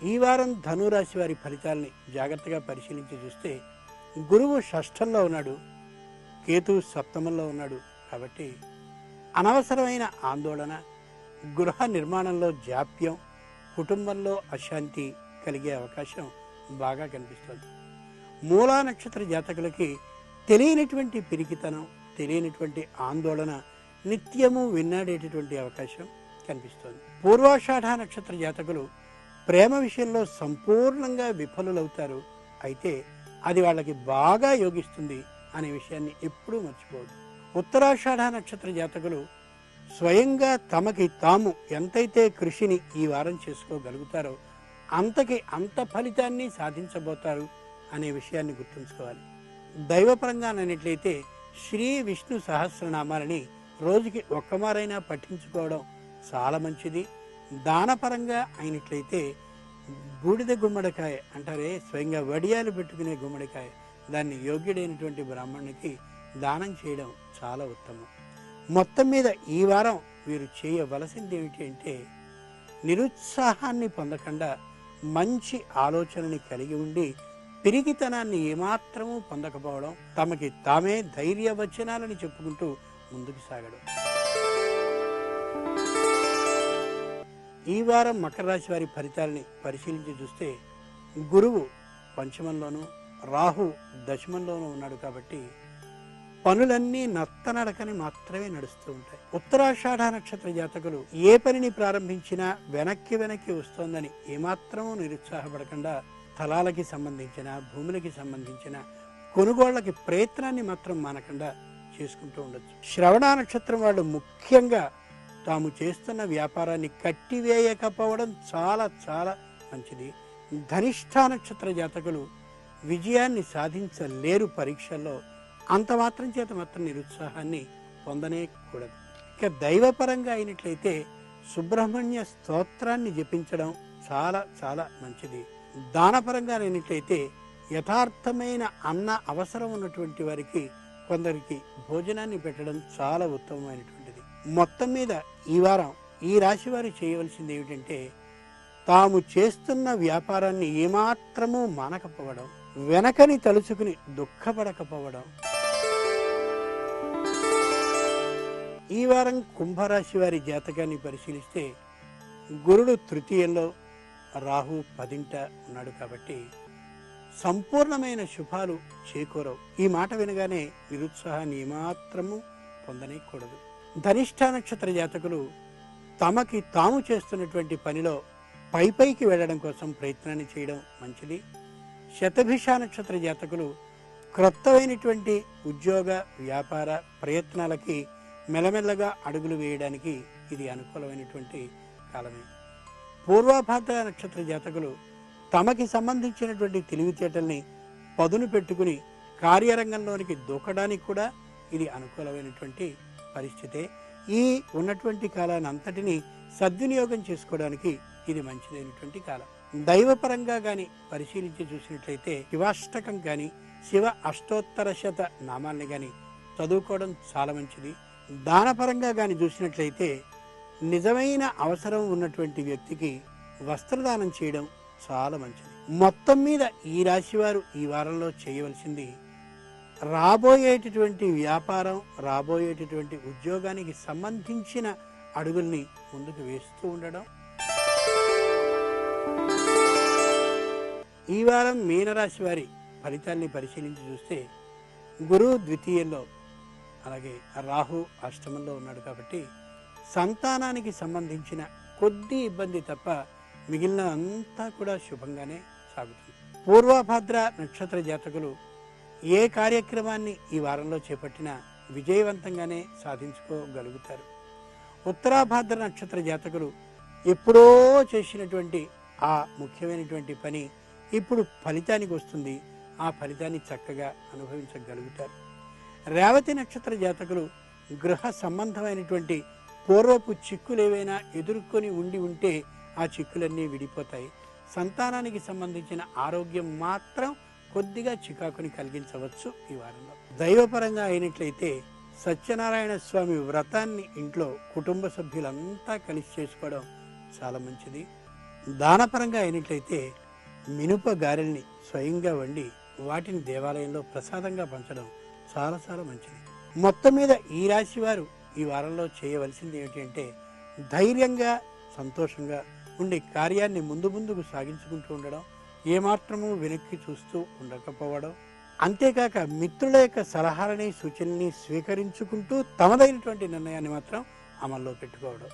ఈ వారం ధనురాశి వారి ఫలితాలని జాగ్రత్తగా పరిశీలించి చూస్తే గురువు షష్ఠంలో ఉన్నాడు, కేతువు సప్తమంలో ఉన్నాడు. కాబట్టి అనవసరమైన ఆందోళన, గృహ నిర్మాణంలో జాప్యం, కుటుంబంలో అశాంతి కలిగే అవకాశం బాగా కనిపిస్తుంది. మూలా నక్షత్ర జాతకులకి తెలియనటువంటి పిరికితనం, తెలియనటువంటి ఆందోళన నిత్యము విన్నాడేటటువంటి అవకాశం కనిపిస్తుంది. పూర్వాషాఢ నక్షత్ర జాతకులు ప్రేమ విషయంలో సంపూర్ణంగా విఫలులవుతారు. అయితే అది వాళ్ళకి బాగా యోగిస్తుంది అనే విషయాన్ని ఎప్పుడూ మర్చిపోవద్దు. ఉత్తరాషాఢ నక్షత్ర జాతకులు స్వయంగా తమకి తాము ఎంతైతే కృషిని ఈ వారం చేసుకోగలుగుతారో అంత ఫలితాన్ని సాధించబోతారు అనే విషయాన్ని గుర్తుంచుకోవాలి. దైవపరంగా అన్నట్లయితే శ్రీ విష్ణు సహస్రనామాలని రోజుకి ఒక్కమారైనా పఠించుకోవడం చాలా మంచిది. దానపరంగా అయినట్లయితే బూడిద గుమ్మడికాయ అంటారే, స్వయంగా వడియాలు పెట్టుకునే గుమ్మడికాయ, దాన్ని యోగ్యుడైనటువంటి బ్రాహ్మణునికి దానం చేయడం చాలా ఉత్తమం. మొత్తం మీద ఈ వారం వీరు చేయవలసింది ఏమిటి అంటే, నిరుత్సాహాన్ని పొందకుండా మంచి ఆలోచనని కలిగి ఉండి పిరిగితనాన్ని ఏమాత్రమూ పొందకపోవడం, తమకి తామే ధైర్యవచనాలని చెప్పుకుంటూ ముందుకు సాగడం. ఈ వారం మకర రాశి వారి ఫలితాలని పరిశీలించి చూస్తే గురువు పంచమంలోనూ, రాహు దశమంలోనూ ఉన్నాడు. కాబట్టి పనులన్నీ నత్తనడకని మాత్రమే నడుస్తూ ఉంటాయి. ఉత్తరాషాఢ నక్షత్ర జాతకులు ఏ పనిని ప్రారంభించినా వెనక్కి వస్తోందని ఏమాత్రమూ నిరుత్సాహపడకుండా స్థలాలకి సంబంధించిన, భూములకి సంబంధించిన కొనుగోళ్లకి ప్రయత్నాన్ని మాత్రం మానకుండా చేసుకుంటూ ఉండొచ్చు. శ్రవణ నక్షత్రం వాళ్ళు ముఖ్యంగా తాము చేస్తున్న వ్యాపారాన్ని కట్టివేయకపోవడం చాలా చాలా మంచిది. ధనిష్ఠ నక్షత్ర జాతకులు విజయాన్ని సాధించలేరు పరీక్షల్లో, అంత మాత్రం చేత మాత్రం నిరుత్సాహాన్ని పొందనే కూడదు. ఇక దైవపరంగా అయినట్లయితే సుబ్రహ్మణ్య స్తోత్రాన్ని జపించడం చాలా చాలా మంచిది. దానపరంగా అయినట్లయితే యథార్థమైన అన్న అవసరం ఉన్నటువంటి వారికి కొందరికి భోజనాన్ని పెట్టడం చాలా ఉత్తమమైనటువంటిది. మొత్తం మీద ఈ వారం ఈ రాశి వారు చేయవలసింది ఏమిటంటే, తాము చేస్తున్న వ్యాపారాన్ని ఏమాత్రమూ మానకపోవడం, వెనకని తలుచుకుని దుఃఖపడకపోవడం. ఈ వారం కుంభరాశి వారి జాతకాన్ని పరిశీలిస్తే గురుడు తృతీయంలో, రాహు 10ంట ఉన్నాడు. కాబట్టి సంపూర్ణమైన శుభాలు చేకూరవు. ఈ మాట వినగానే నిరుత్సాహాన్ని ఏమాత్రము పొందనేకూడదు. ధనిష్ఠ నక్షత్ర జాతకులు తమకి తాము చేస్తున్నటువంటి పనిలో పైకి వెళ్ళడం కోసం ప్రయత్నాన్ని చేయడం మంచిది. శతభిష నక్షత్ర జాతకులు క్రొత్తమైనటువంటి ఉద్యోగ వ్యాపార ప్రయత్నాలకి మెల్లమెల్లగా అడుగులు వేయడానికి ఇది అనుకూలమైనటువంటి కాలమే. పూర్వభాద్ర నక్షత్ర జాతకులు తమకి సంబంధించినటువంటి తెలివితేటల్ని పదును పెట్టుకుని కార్యరంగంలోనికి దూకడానికి కూడా ఇది అనుకూలమైనటువంటి పరిస్థితే. ఈ ఉన్నటువంటి కాలాన్ని అంతటినీ సద్వినియోగం చేసుకోవడానికి ఇది మంచిదైనటువంటి కాలం. దైవపరంగా కానీ పరిశీలించి చూసినట్లయితే శివాష్టకం కానీ, శివ అష్టోత్తర శత నామాల్ని కానీ చదువుకోవడం చాలా మంచిది. దానపరంగా కానీ చూసినట్లయితే నిజమైన అవసరం ఉన్నటువంటి వ్యక్తికి వస్త్రదానం చేయడం చాలా మంచిది. మొత్తం మీద ఈ రాశివారు ఈ వారంలో చేయవలసింది, రాబోయేటటువంటి వ్యాపారం, రాబోయేటటువంటి ఉద్యోగానికి సంబంధించిన అడుగుల్ని ముందుకు వేస్తూ ఉండడం. ఈ వారం మీనరాశి వారి ఫలితాల్ని పరిశీలించి చూస్తే గురువు ద్వితీయంలో, అలాగే రాహు అష్టమంలో ఉన్నాడు. కాబట్టి సంతానానికి సంబంధించిన కొద్ది ఇబ్బంది తప్ప మిగిలిన అంతా కూడా శుభంగానే సాగుతుంది. పూర్వభద్ర నక్షత్ర జాతకులు ఏ కార్యక్రమాన్ని ఈ వారంలో చేపట్టినా విజయవంతంగానే సాధించుకోగలుగుతారు. ఉత్తరాభాద్ర నక్షత్ర జాతకులు ఎప్పుడో చేసినటువంటి ఆ ముఖ్యమైనటువంటి పని ఇప్పుడు ఫలితానికి వస్తుంది. ఆ ఫలితాన్ని చక్కగా అనుభవించగలుగుతారు. రేవతి నక్షత్ర జాతకులు గృహ సంబంధమైనటువంటి పూర్వపు చిక్కులు ఏవైనా ఎదుర్కొని ఉంటే ఆ చిక్కులన్నీ విడిపోతాయి. సంతానానికి సంబంధించిన ఆరోగ్యం మాత్రం కొద్దిగా చికాకుని కలిగించవచ్చు ఈ వారంలో. దైవపరంగా అయినట్లయితే సత్యనారాయణ స్వామి వ్రతాన్ని ఇంట్లో కుటుంబ సభ్యులంతా కలిసి చేసుకోవడం చాలా మంచిది. దానపరంగా అయినట్లయితే మినుప గారెల్ని స్వయంగా వండి వాటిని దేవాలయంలో ప్రసాదంగా పంచడం చాలా చాలా మంచిది. మొత్తం మీద ఈ రాశి వారు ఈ వారంలో చేయవలసింది ఏమిటంటే ధైర్యంగా సంతోషంగా ఉండే కార్యాన్ని ముందుకు సాగించుకుంటూ ఉండడం, ఏమాత్రము వెనక్కి చూస్తూ ఉండకపోవడం, అంతేకాక మిత్రుల యొక్క సలహాలని సూచనని స్వీకరించుకుంటూ తమదైనటువంటి నిర్ణయాన్ని మాత్రం అమల్లో పెట్టుకోవడం.